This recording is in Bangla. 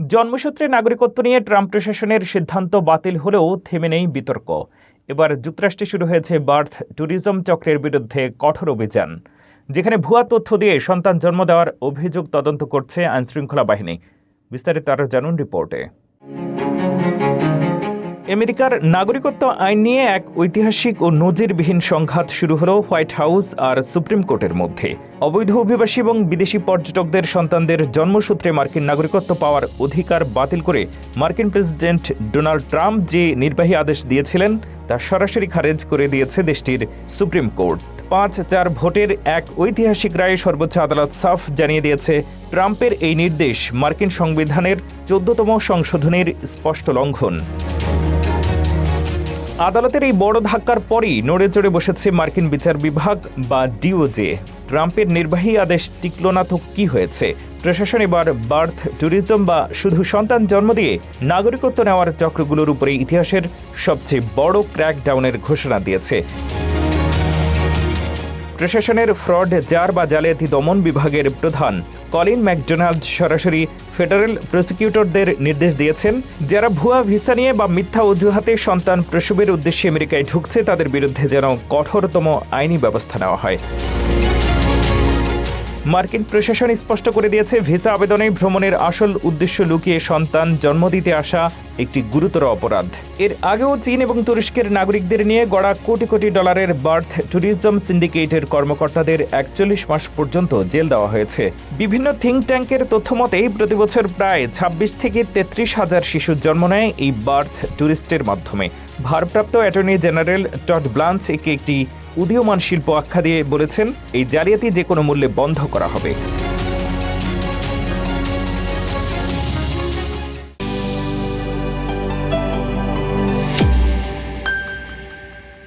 জন্মসূত্রে নাগরিকত্ব নিয়ে ট্রাম্প প্রশাসনের সিদ্ধান্ত বাতিল হলেও থেমে নেই বিতর্ক। এবার যুক্তরাষ্ট্রে শুরু হয়েছে বার্থ ট্যুরিজম চক্রের বিরুদ্ধে কঠোর অভিযান, যেখানে ভুয়া তথ্য দিয়ে সন্তান জন্ম দেওয়ার অভিযোগ তদন্ত করছে আইনশৃঙ্খলা বাহিনী। বিস্তারিত আরও জানুন রিপোর্টে। আমেরিকার নাগরিকত্ব আইন নিয়ে এক ঐতিহাসিক ও নজিরবিহীন সংঘাত শুরু হলো হোয়াইট হাউস আর সুপ্রিম কোর্টের মধ্যে। অবৈধ অভিবাসী এবং বিদেশি পর্যটকদের সন্তানদের জন্মসূত্রে মার্কিন নাগরিকত্ব পাওয়ার অধিকার বাতিল করে মার্কিন প্রেসিডেন্ট ডোনাল্ড ট্রাম্প যে নির্বাহী আদেশ দিয়েছিলেন তা সরাসরি খারেজ করে দিয়েছে দেশটির সুপ্রিম কোর্ট। 5-4 ভোটের এক ঐতিহাসিক রায়ে সর্বোচ্চ আদালত সাফ জানিয়ে দিয়েছে, ট্রাম্পের এই নির্দেশ মার্কিন সংবিধানের 14তম সংশোধনীর স্পষ্ট লঙ্ঘন। আদালতের এই বড় ধাক্কার পরই নড়ে চড়ে বসেছে মার্কিন বিচার বিভাগ বা ডিওজে। ট্রাম্পের নির্বাহী আদেশ টিকল না তো কি হয়েছে? প্রশাসন এবার বার্থ ট্যুরিজম বা শুধু সন্তান জন্ম দিয়ে নাগরিকত্ব নেওয়ার চক্রগুলোর উপরে ইতিহাসের সবচেয়ে বড় ক্র্যাকডাউনের ঘোষণা দিয়েছে। প্রশাসনের ফ্রড জার বা জালিয়াতি দমন বিভাগের প্রধান কলিন ম্যাকডোনাল্ড সরাসরি ফেডারেল প্রসিকিউটরদের নির্দেশ দিয়েছেন, যারা ভুয়া ভিসা নিয়ে বা মিথ্যা অজুহাতে সন্তান প্রসবের উদ্দেশ্যে আমেরিকায় ঢুকছে তাদের বিরুদ্ধে যেন কঠোরতম আইনি ব্যবস্থা নেওয়া হয়। মার্কিন প্রশাসন স্পষ্ট করে দিয়েছে, ভিসা আবেদনে ভ্রমণের আসল উদ্দেশ্য লুকিয়ে সন্তান জন্ম দিতে আসা একটি গুরুতর অপরাধ। এর আগেও চীন এবং তুরস্কের নাগরিকদের নিয়ে গড়া কোটি কোটি ডলারের বার্থ ট্যুরিজম সিন্ডিকেটের কর্মকর্তাদের 41 মাস পর্যন্ত জেল দেওয়া হয়েছে। বিভিন্ন থিঙ্ক ট্যাঙ্কের তথ্য মতে প্রতিবছর প্রায় 26 থেকে 33 হাজার শিশুর জন্ম নেয় এই বার্থ ট্যুরিস্টের মাধ্যমে। ভারপ্রাপ্ত অ্যাটর্নি জেনারেল টড ব্লান্চ একে একটি উদীয়মান শিল্প আখ্যা দিয়ে বলেছেন, এই জালিয়াতি যে কোনো মূল্যে বন্ধ করা হবে।